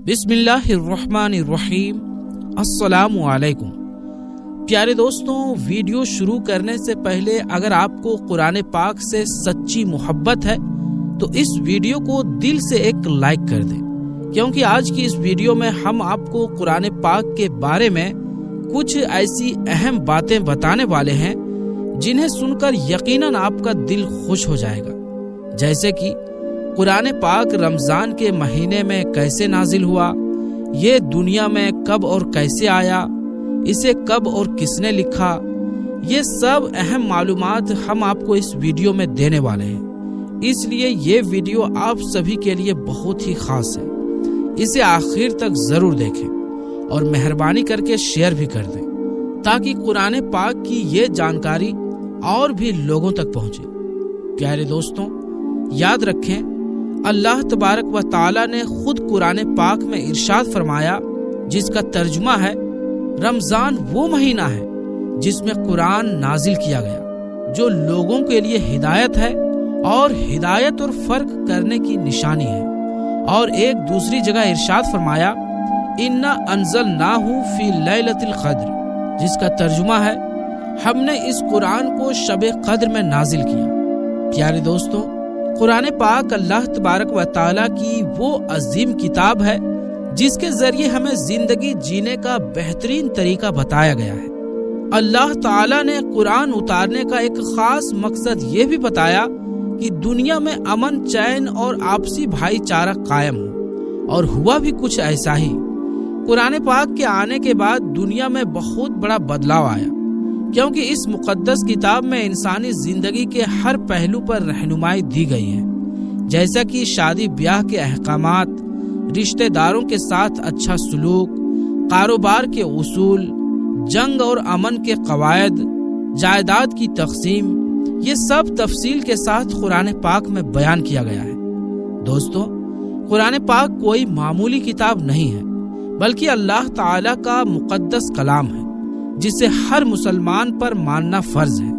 بسم اللہ الرحمن الرحیم۔ السلام علیکم پیارے دوستوں، ویڈیو شروع کرنے سے پہلے اگر آپ کو قرآن پاک سے سچی محبت ہے تو اس ویڈیو کو دل سے ایک لائک کر دیں، کیونکہ آج کی اس ویڈیو میں ہم آپ کو قرآن پاک کے بارے میں کچھ ایسی اہم باتیں بتانے والے ہیں جنہیں سن کر یقیناً آپ کا دل خوش ہو جائے گا، جیسے کہ قرآن پاک رمضان کے مہینے میں کیسے نازل ہوا، یہ دنیا میں کب اور کیسے آیا، اسے کب اور کس نے لکھا، یہ سب اہم معلومات ہم آپ کو اس ویڈیو میں دینے والے ہیں۔ اس لیے یہ ویڈیو آپ سبھی کے لیے بہت ہی خاص ہے، اسے آخر تک ضرور دیکھیں اور مہربانی کر کے شیئر بھی کر دیں تاکہ قرآن پاک کی یہ جانکاری اور بھی لوگوں تک پہنچے۔ پیارے دوستوں، یاد رکھیں، اللہ تبارک و تعالی نے خود قرآن پاک میں ارشاد فرمایا، جس کا ترجمہ ہے رمضان وہ مہینہ ہے جس میں قرآن نازل کیا گیا، جو لوگوں کے لیے ہدایت ہے اور ہدایت اور فرق کرنے کی نشانی ہے۔ اور ایک دوسری جگہ ارشاد فرمایا، اِنَّا أَنزَلْنَاهُ فِي لَيْلَةِ الْقَدْرِ، جس کا ترجمہ ہے ہم نے اس قرآن کو شب قدر میں نازل کیا۔ پیارے دوستوں، قرآن پاک اللہ تبارک و تعالیٰ کی وہ عظیم کتاب ہے جس کے ذریعے ہمیں زندگی جینے کا بہترین طریقہ بتایا گیا ہے۔ اللہ تعالیٰ نے قرآن اتارنے کا ایک خاص مقصد یہ بھی بتایا کہ دنیا میں امن، چین اور آپسی بھائی چارہ قائم ہو، اور ہوا بھی کچھ ایسا ہی۔ قرآن پاک کے آنے کے بعد دنیا میں بہت بڑا بدلاؤ آیا، کیونکہ اس مقدس کتاب میں انسانی زندگی کے ہر پہلو پر رہنمائی دی گئی ہے، جیسا کہ شادی بیاہ کے احکامات، رشتہ داروں کے ساتھ اچھا سلوک، کاروبار کے اصول، جنگ اور امن کے قواعد، جائیداد کی تقسیم، یہ سب تفصیل کے ساتھ قرآن پاک میں بیان کیا گیا ہے۔ دوستو، قرآن پاک کوئی معمولی کتاب نہیں ہے، بلکہ اللہ تعالیٰ کا مقدس کلام ہے جسے ہر مسلمان پر ماننا فرض ہے۔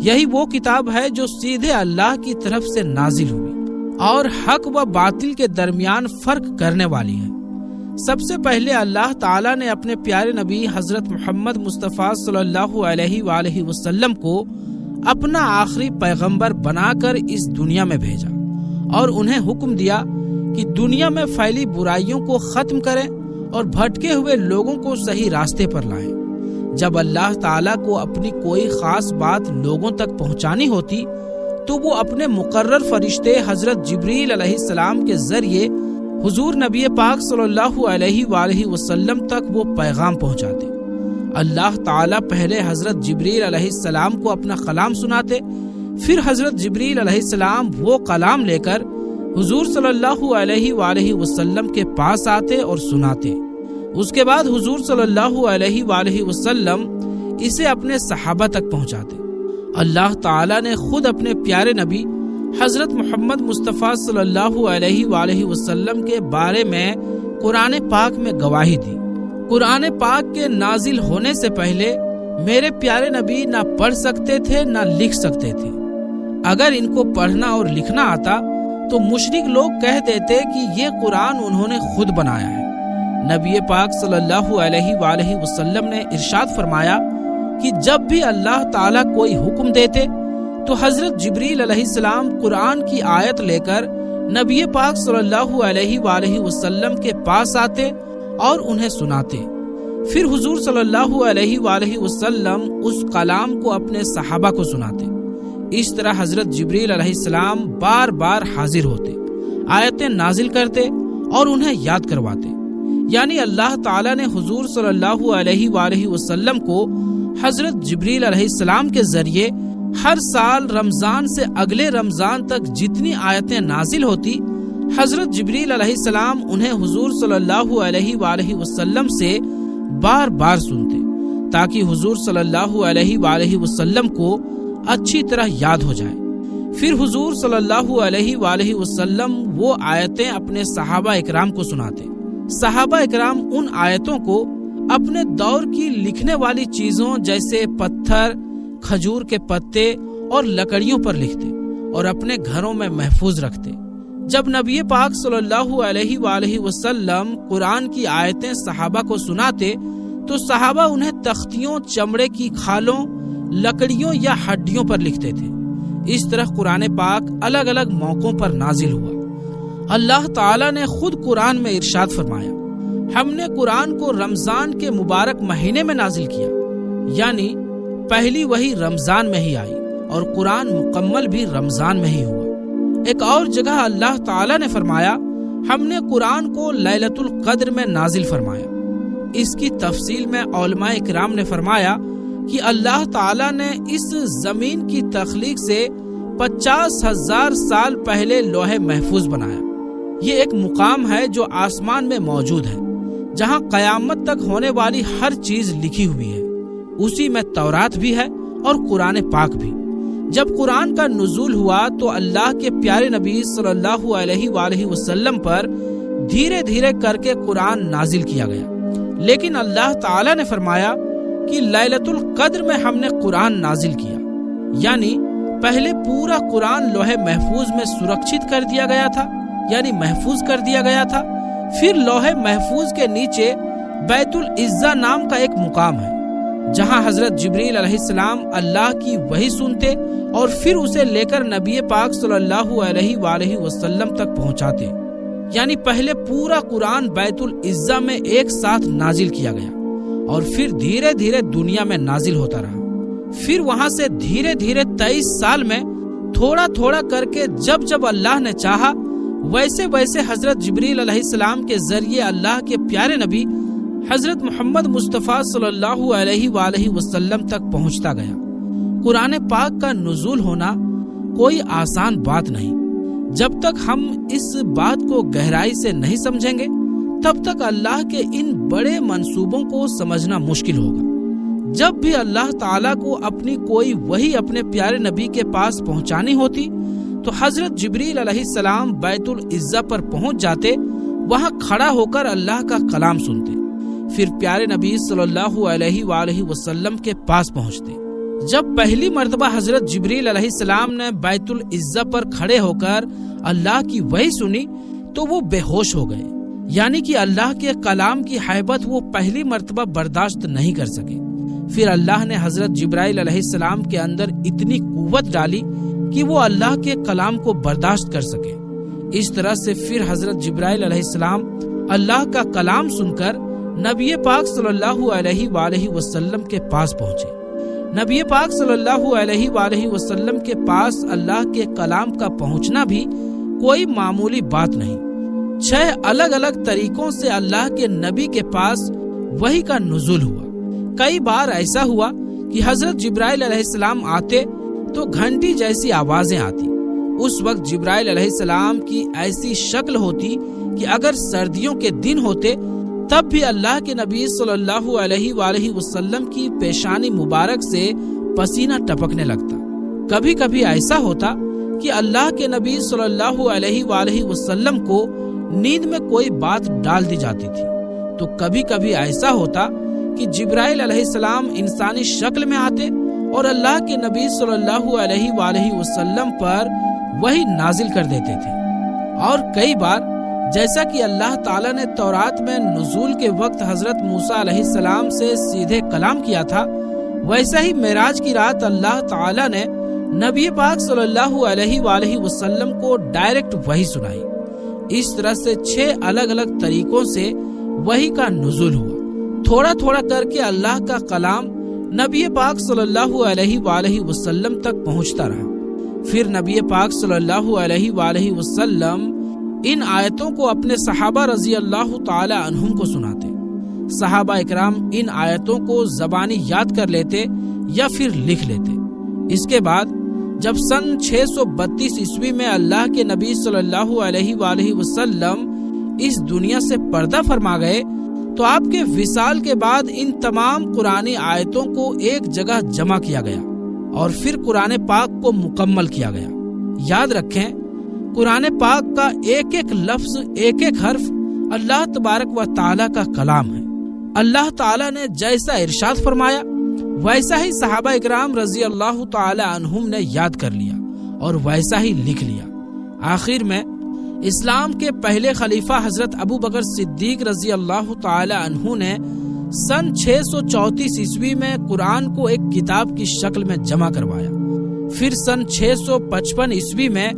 یہی وہ کتاب ہے جو سیدھے اللہ کی طرف سے نازل ہوئی اور حق و باطل کے درمیان فرق کرنے والی ہے۔ سب سے پہلے اللہ تعالیٰ نے اپنے پیارے نبی حضرت محمد مصطفیٰ صلی اللہ علیہ وآلہ وسلم کو اپنا آخری پیغمبر بنا کر اس دنیا میں بھیجا، اور انہیں حکم دیا کہ دنیا میں پھیلی برائیوں کو ختم کریں اور بھٹکے ہوئے لوگوں کو صحیح راستے پر لائیں۔ جب اللہ تعالیٰ کو اپنی کوئی خاص بات لوگوں تک پہنچانی ہوتی تو وہ اپنے مقرر فرشتے حضرت جبریل علیہ السلام کے ذریعے حضور نبی پاک صلی اللہ علیہ وآلہ وسلم تک وہ پیغام پہنچاتے۔ اللہ تعالیٰ پہلے حضرت جبریل علیہ السلام کو اپنا کلام سناتے، پھر حضرت جبریل علیہ السلام وہ کلام لے کر حضور صلی اللہ علیہ وآلہ وسلم کے پاس آتے اور سناتے۔ اس کے بعد حضور صلی اللہ علیہ وآلہ وسلم اسے اپنے صحابہ تک پہنچاتے۔ اللہ تعالیٰ نے خود اپنے پیارے نبی حضرت محمد مصطفیٰ صلی اللہ علیہ وآلہ وسلم کے بارے میں قرآن پاک میں گواہی دی۔ قرآن پاک کے نازل ہونے سے پہلے میرے پیارے نبی نہ پڑھ سکتے تھے نہ لکھ سکتے تھے۔ اگر ان کو پڑھنا اور لکھنا آتا تو مشرک لوگ کہہ دیتے کہ یہ قرآن انہوں نے خود بنایا ہے۔ نبی پاک صلی اللہ علیہ وآلہ وسلم نے ارشاد فرمایا کہ جب بھی اللہ تعالیٰ کوئی حکم دیتے تو حضرت جبریل علیہ السلام قرآن کی آیت لے کر نبی پاک صلی اللہ علیہ وآلہ وسلم کے پاس آتے اور انہیں سناتے، پھر حضور صلی اللہ علیہ وآلہ وسلم اس کلام کو اپنے صحابہ کو سناتے۔ اس طرح حضرت جبریل علیہ السلام بار بار حاضر ہوتے، آیتیں نازل کرتے اور انہیں یاد کرواتے۔ یعنی اللہ تعالیٰ نے حضور صلی اللہ علیہ وآلہ وسلم کو حضرت جبریل علیہ السلام کے ذریعے ہر سال رمضان سے اگلے رمضان تک جتنی آیتیں نازل ہوتی، حضرت جبریل علیہ السلام انہیں حضور صلی اللہ علیہ وآلہ وسلم سے بار بار سنتے، تاکہ حضور صلی اللہ علیہ وآلہ وسلم کو اچھی طرح یاد ہو جائے۔ پھر حضور صلی اللہ علیہ وآلہ وسلم وہ آیتیں اپنے صحابہ اکرام کو سناتے۔ صحابہ اکرام ان آیتوں کو اپنے دور کی لکھنے والی چیزوں جیسے پتھر، کھجور کے پتے اور لکڑیوں پر لکھتے اور اپنے گھروں میں محفوظ رکھتے۔ جب نبی پاک صلی اللہ علیہ وآلہ وسلم قرآن کی آیتیں صحابہ کو سناتے تو صحابہ انہیں تختیوں، چمڑے کی کھالوں، لکڑیوں یا ہڈیوں پر لکھتے تھے۔ اس طرح قرآن پاک الگ الگ موقعوں پر نازل ہوا۔ اللہ تعالیٰ نے خود قرآن میں ارشاد فرمایا، ہم نے قرآن کو رمضان کے مبارک مہینے میں نازل کیا، یعنی پہلی وحی رمضان میں ہی آئی اور قرآن مکمل بھی رمضان میں ہی ہوا۔ ایک اور جگہ اللہ تعالیٰ نے فرمایا، ہم نے قرآن کو لیلۃ القدر میں نازل فرمایا۔ اس کی تفصیل میں علماء اکرام نے فرمایا کہ اللہ تعالیٰ نے اس زمین کی تخلیق سے 50,000 سال پہلے لوح محفوظ بنایا۔ یہ ایک مقام ہے جو آسمان میں موجود ہے، جہاں قیامت تک ہونے والی ہر چیز لکھی ہوئی ہے۔ اسی میں تورات بھی ہے اور قرآن پاک بھی۔ جب قرآن کا نزول ہوا تو اللہ کے پیارے نبی صلی اللہ علیہ وآلہ وسلم پر دھیرے دھیرے کر کے قرآن نازل کیا گیا، لیکن اللہ تعالیٰ نے فرمایا کہ لیلۃ القدر میں ہم نے قرآن نازل کیا، یعنی پہلے پورا قرآن لوح محفوظ میں سرکشت کر دیا گیا تھا، یعنی محفوظ کر دیا گیا تھا۔ پھر لوح محفوظ کے نیچے بیت العزہ نام کا ایک مقام ہے، جہاں حضرت جبریل علیہ السلام اللہ کی وحی سنتے اور پھر اسے لے کر نبی پاک صلی اللہ علیہ وآلہ وسلم تک پہنچاتے، یعنی پہلے پورا قرآن بیت العزہ میں ایک ساتھ نازل کیا گیا اور پھر دھیرے دھیرے دنیا میں نازل ہوتا رہا۔ پھر وہاں سے دھیرے دھیرے 23 سال میں تھوڑا تھوڑا کر کے جب اللہ نے چاہا ویسے ویسے حضرت جبریل علیہ السلام کے ذریعے اللہ کے پیارے نبی حضرت محمد مصطفیٰ صلی اللہ علیہ وآلہ وسلم تک پہنچتا گیا۔ قرآن پاک کا نزول ہونا کوئی آسان بات نہیں۔ جب تک ہم اس بات کو گہرائی سے نہیں سمجھیں گے تب تک اللہ کے ان بڑے منصوبوں کو سمجھنا مشکل ہوگا۔ جب بھی اللہ تعالیٰ کو اپنی کوئی وحی اپنے پیارے نبی کے پاس پہنچانی ہوتی تو حضرت جبریل علیہ السلام بیت العزہ پر پہنچ جاتے، وہاں کھڑا ہو کر اللہ کا کلام سنتے، پھر پیارے نبی صلی اللہ علیہ وآلہ وسلم کے پاس پہنچتے۔ جب پہلی مرتبہ حضرت جبریل علیہ السلام نے بیت العزہ پر کھڑے ہو کر اللہ کی وحی سنی تو وہ بے ہوش ہو گئے، یعنی کہ اللہ کے کلام کی ہیبت وہ پہلی مرتبہ برداشت نہیں کر سکے۔ پھر اللہ نے حضرت جبرائیل علیہ السلام کے اندر اتنی قوت ڈالی کہ وہ اللہ کے کلام کو برداشت کر سکے۔ اس طرح سے پھر حضرت جبرائیل علیہ السلام اللہ کا کلام سن کر نبی پاک صلی اللہ علیہ وآلہ وسلم کے پاس پہنچے۔ نبی پاک صلی اللہ علیہ وآلہ وسلم کے پاس اللہ کے کلام کا پہنچنا بھی کوئی معمولی بات نہیں۔ 6 الگ الگ طریقوں سے اللہ کے نبی کے پاس وحی کا نزول ہوا۔ کئی بار ایسا ہوا کہ حضرت جبرائیل علیہ السلام آتے تو گھنٹی جیسی آوازیں آتی۔ اس وقت جبرائیل علیہ السلام کی ایسی شکل ہوتی کہ اگر سردیوں کے دن ہوتے تب بھی اللہ کے نبی صلی اللہ علیہ وآلہ وسلم کی پیشانی مبارک سے پسینہ ٹپکنے لگتا۔ کبھی کبھی ایسا ہوتا کہ اللہ کے نبی صلی اللہ علیہ وآلہ وسلم کو نیند میں کوئی بات ڈال دی جاتی تھی، تو کبھی کبھی ایسا ہوتا کہ جبرائیل علیہ السلام انسانی شکل میں آتے اور اللہ کے نبی صلی اللہ علیہ وآلہ وسلم پر وحی نازل کر دیتے تھے۔ اور کئی بار جیسا کہ اللہ تعالیٰ نے تورات میں نزول کے وقت حضرت موسیٰ علیہ السلام سے سیدھے کلام کیا تھا، ویسا ہی معراج کی رات اللہ تعالیٰ نے نبی پاک صلی اللہ علیہ وآلہ وسلم کو ڈائریکٹ وحی سنائی۔ اس طرح سے 6 الگ الگ طریقوں سے وحی کا نزول ہوا۔ تھوڑا تھوڑا کر کے اللہ کا کلام نبی پاک صلی اللہ علیہ وآلہ وسلم تک پہنچتا رہا۔ پھر نبی پاک صلی اللہ علیہ وآلہ وسلم ان آیتوں کو اپنے صحابہ رضی اللہ تعالی عنہم کو سناتے۔ صحابہ اکرام ان آیتوں کو زبانی یاد کر لیتے یا پھر لکھ لیتے۔ اس کے بعد جب سن 632 عیسوی میں اللہ کے نبی صلی اللہ علیہ وآلہ وسلم اس دنیا سے پردہ فرما گئے تو آپ کے وصال کے بعد ان تمام قرآنی آیتوں کو ایک جگہ جمع کیا گیا اور پھر قرآن پاک کو مکمل کیا گیا۔ یاد رکھیں، قرآن پاک کا ایک ایک لفظ، ایک ایک حرف اللہ تبارک و تعالی کا کلام ہے۔ اللہ تعالی نے جیسا ارشاد فرمایا ویسا ہی صحابہ اکرام رضی اللہ تعالی عنہم نے یاد کر لیا اور ویسا ہی لکھ لیا۔ آخر میں اسلام کے پہلے خلیفہ حضرت ابو بکر صدیق رضی اللہ تعالی عنہ نے سن 634 عیسوی میں قرآن کو ایک کتاب کی شکل میں جمع کروایا۔ پھر سن 655 عیسوی میں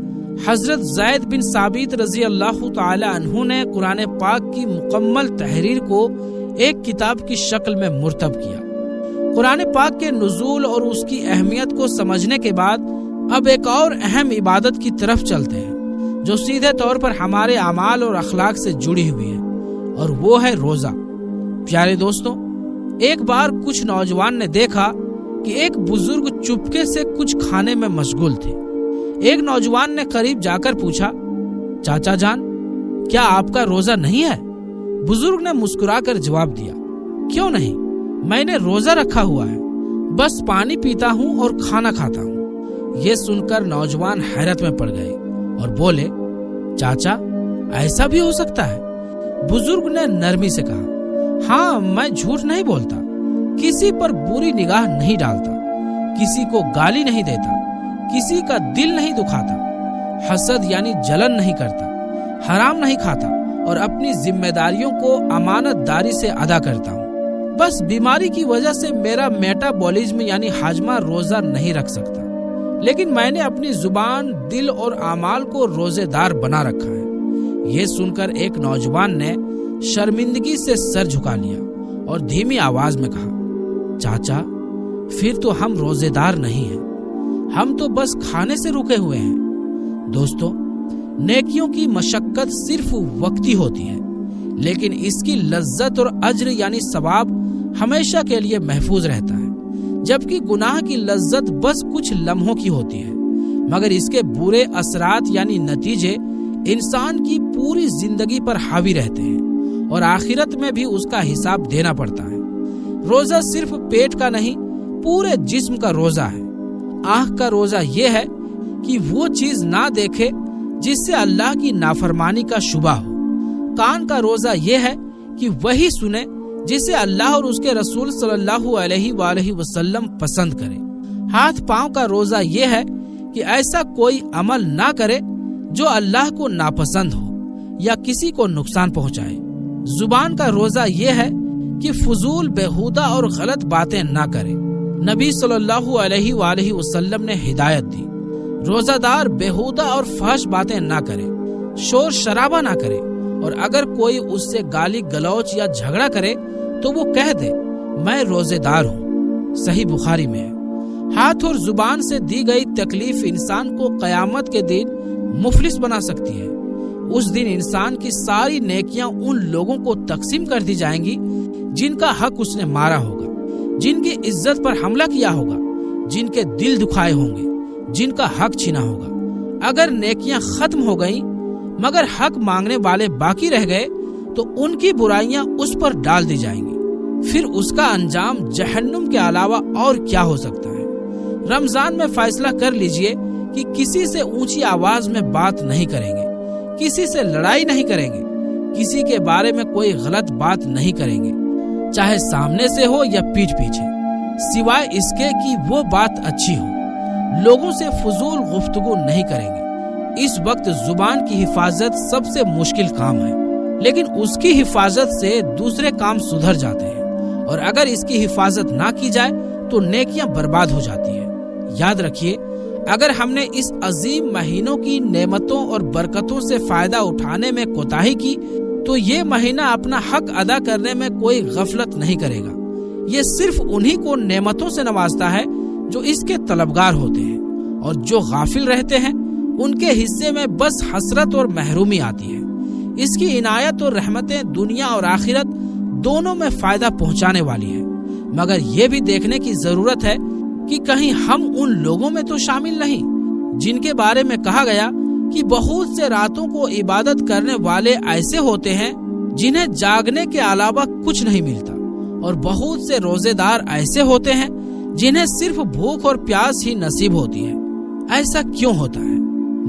حضرت زید بن ثابت رضی اللہ تعالی عنہ نے قرآن پاک کی مکمل تحریر کو ایک کتاب کی شکل میں مرتب کیا۔ قرآن پاک کے نزول اور اس کی اہمیت کو سمجھنے کے بعد اب ایک اور اہم عبادت کی طرف چلتے ہیں جو سیدھے طور پر ہمارے اعمال اور اخلاق سے جڑی ہوئی ہے، اور وہ ہے روزہ۔ پیارے دوستوں، ایک بار کچھ نوجوان نے دیکھا کہ ایک بزرگ چپکے سے کچھ کھانے میں مشغول تھے۔ ایک نوجوان نے قریب جا کر پوچھا، چاچا جان، کیا آپ کا روزہ نہیں ہے؟ بزرگ نے مسکرا کر جواب دیا، کیوں نہیں، میں نے روزہ رکھا ہوا ہے، بس پانی پیتا ہوں اور کھانا کھاتا ہوں۔ یہ سن کر نوجوان حیرت میں پڑ گئے اور بولے، چاچا ایسا بھی ہو سکتا ہے؟ بزرگ نے نرمی سے کہا، ہاں، میں جھوٹ نہیں بولتا، کسی پر بری نگاہ نہیں ڈالتا، کسی کو گالی نہیں دیتا، کسی کا دل نہیں دکھاتا، حسد یعنی جلن نہیں کرتا، حرام نہیں کھاتا اور اپنی ذمہ داریوں کو امانت داری سے ادا کرتا ہوں۔ بس بیماری کی وجہ سے میرا میٹابولزم یعنی ہاضمہ روزہ نہیں رکھ سکتا، لیکن میں نے اپنی زبان، دل اور اعمال کو روزے دار بنا رکھا ہے۔ یہ سن کر ایک نوجوان نے شرمندگی سے سر جھکا لیا اور دھیمی آواز میں کہا، چاچا پھر تو ہم روزے دار نہیں ہیں، ہم تو بس کھانے سے رکے ہوئے ہیں۔ دوستو، نیکیوں کی مشقت صرف وقتی ہوتی ہے، لیکن اس کی لذت اور اجر یعنی ثواب ہمیشہ کے لیے محفوظ رہتا ہے، جبکہ گناہ کی لذت بس کچھ لمحوں کی ہوتی ہے، مگر اس کے برے اثرات یعنی نتیجے انسان کی پوری زندگی پر حاوی رہتے ہیں اور آخرت میں بھی اس کا حساب دینا پڑتا ہے۔ روزہ صرف پیٹ کا نہیں، پورے جسم کا روزہ ہے۔ آنکھ کا روزہ یہ ہے کہ وہ چیز نہ دیکھے جس سے اللہ کی نافرمانی کا شبہ ہو۔ کان کا روزہ یہ ہے کہ وہی سنے جسے اللہ اور اس کے رسول صلی اللہ علیہ وآلہ وسلم پسند کرے۔ ہاتھ پاؤں کا روزہ یہ ہے کہ ایسا کوئی عمل نہ کرے جو اللہ کو ناپسند ہو یا کسی کو نقصان پہنچائے۔ زبان کا روزہ یہ ہے کہ فضول، بیہودہ اور غلط باتیں نہ کرے۔ نبی صلی اللہ علیہ وآلہ وسلم نے ہدایت دی، روزہ دار بیہودہ اور فحش باتیں نہ کرے، شور شرابہ نہ کرے، اور اگر کوئی اس سے گالی گلوچ یا جھگڑا کرے تو وہ کہہ دے میں روزے دار ہوں۔ صحیح بخاری میں ہے۔ ہاتھ اور زبان سے دی گئی تکلیف انسان کو قیامت کے دن مفلس بنا سکتی ہے۔ اس دن انسان کی ساری نیکیاں ان لوگوں کو تقسیم کر دی جائیں گی جن کا حق اس نے مارا ہوگا، جن کی عزت پر حملہ کیا ہوگا، جن کے دل دکھائے ہوں گے، جن کا حق چھینا ہوگا۔ اگر نیکیاں ختم ہو گئیں مگر حق مانگنے والے باقی رہ گئے تو ان کی برائیاں اس پر ڈال دی جائیں گی، پھر اس کا انجام جہنم کے علاوہ اور کیا ہو سکتا ہے۔ رمضان میں فیصلہ کر لیجئے کہ کسی سے اونچی آواز میں بات نہیں کریں گے، کسی سے لڑائی نہیں کریں گے، کسی کے بارے میں کوئی غلط بات نہیں کریں گے، چاہے سامنے سے ہو یا پیٹھ پیچھے، سوائے اس کے کہ وہ بات اچھی ہو۔ لوگوں سے فضول گفتگو نہیں کریں گے۔ اس وقت زبان کی حفاظت سب سے مشکل کام ہے، لیکن اس کی حفاظت سے دوسرے کام سدھر جاتے ہیں، اور اگر اس کی حفاظت نہ کی جائے تو نیکیاں برباد ہو جاتی ہیں۔ یاد رکھیے، اگر ہم نے اس عظیم مہینوں کی نعمتوں اور برکتوں سے فائدہ اٹھانے میں کوتاہی کی تو یہ مہینہ اپنا حق ادا کرنے میں کوئی غفلت نہیں کرے گا۔ یہ صرف انہی کو نعمتوں سے نوازتا ہے جو اس کے طلبگار ہوتے ہیں، اور جو غافل رہتے ہیں ان کے حصے میں بس حسرت اور محرومی آتی ہے۔ اس کی عنایت اور رحمتیں دنیا اور آخرت دونوں میں فائدہ پہنچانے والی ہے، مگر یہ بھی دیکھنے کی ضرورت ہے کہ کہیں ہم ان لوگوں میں تو شامل نہیں جن کے بارے میں کہا گیا کہ بہت سے راتوں کو عبادت کرنے والے ایسے ہوتے ہیں جنہیں جاگنے کے علاوہ کچھ نہیں ملتا، اور بہت سے روزے دار ایسے ہوتے ہیں جنہیں صرف بھوک اور پیاس ہی نصیب ہوتی ہے۔ ایسا کیوں ہوتا ہے؟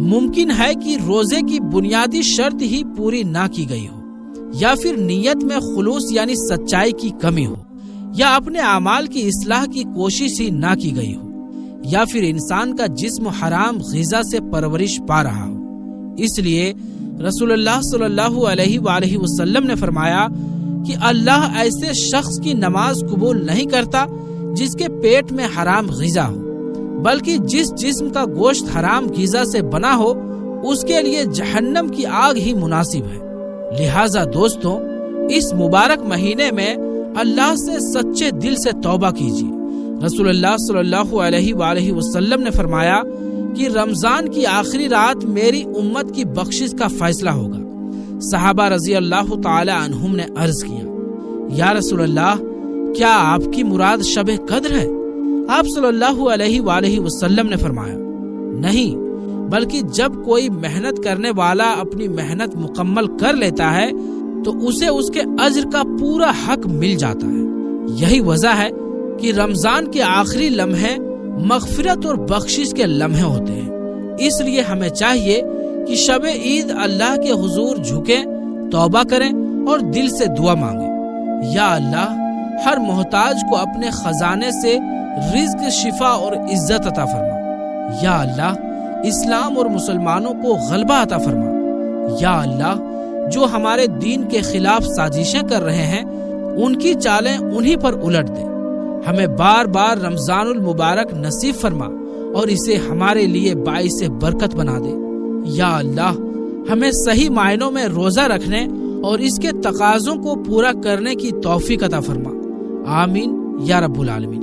ممکن ہے کہ روزے کی بنیادی شرط ہی پوری نہ کی گئی ہو، یا پھر نیت میں خلوص یعنی سچائی کی کمی ہو، یا اپنے اعمال کی اصلاح کی کوشش ہی نہ کی گئی ہو، یا پھر انسان کا جسم حرام غذا سے پرورش پا رہا ہو۔ اس لیے رسول اللہ صلی اللہ علیہ وآلہ وسلم نے فرمایا کہ اللہ ایسے شخص کی نماز قبول نہیں کرتا جس کے پیٹ میں حرام غذا ہو، بلکہ جس جسم کا گوشت حرام غذا سے بنا ہو اس کے لیے جہنم کی آگ ہی مناسب ہے۔ لہٰذا دوستوں، اس مبارک مہینے میں اللہ سے سچے دل سے توبہ کیجیے۔ رسول اللہ صلی اللہ علیہ وآلہ وسلم نے فرمایا کہ رمضان کی آخری رات میری امت کی بخشش کا فیصلہ ہوگا۔ صحابہ رضی اللہ تعالی عنہم نے عرض کیا، یا رسول اللہ، کیا آپ کی مراد شب قدر ہے؟ آپ صلی اللہ علیہ وآلہ وسلم نے فرمایا، نہیں، بلکہ جب کوئی محنت کرنے والا اپنی محنت مکمل کر لیتا ہے تو اسے اس کے اجر کا پورا حق مل جاتا ہے۔ یہی وجہ ہے کہ رمضان کے آخری لمحے مغفرت اور بخشش کے لمحے ہوتے ہیں۔ اس لیے ہمیں چاہیے کہ شب عید اللہ کے حضور جھکیں، توبہ کریں اور دل سے دعا مانگیں، یا اللہ ہر محتاج کو اپنے خزانے سے رزق، شفا اور عزت عطا فرما۔ یا اللہ اسلام اور مسلمانوں کو غلبہ عطا فرما۔ یا اللہ جو ہمارے دین کے خلاف سازشیں کر رہے ہیں ان کی چالیں انہی پر الٹ دے۔ ہمیں بار بار رمضان المبارک نصیب فرما اور اسے ہمارے لیے باعث برکت بنا دے۔ یا اللہ ہمیں صحیح معنوں میں روزہ رکھنے اور اس کے تقاضوں کو پورا کرنے کی توفیق عطا فرما، آمین یا رب العالمین۔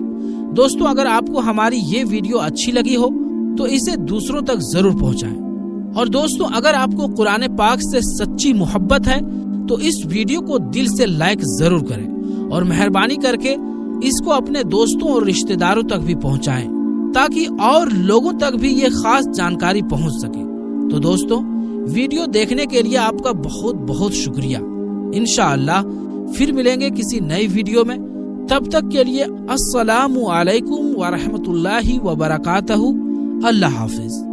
دوستو، اگر آپ کو ہماری یہ ویڈیو اچھی لگی ہو تو اسے دوسروں تک ضرور پہنچائیں، اور دوستو اگر آپ کو قرآن پاک سے سچی محبت ہے تو اس ویڈیو کو دل سے لائک ضرور کریں، اور مہربانی کر کے اس کو اپنے دوستوں اور رشتہ داروں تک بھی پہنچائیں تاکہ اور لوگوں تک بھی یہ خاص جانکاری پہنچ سکے۔ تو دوستو، ویڈیو دیکھنے کے لیے آپ کا بہت بہت شکریہ۔ انشاءاللہ پھر ملیں گے کسی نئی ویڈیو میں، تب تک کے لیے السلام علیکم ورحمۃ اللہ وبرکاتہ۔ اللہ حافظ۔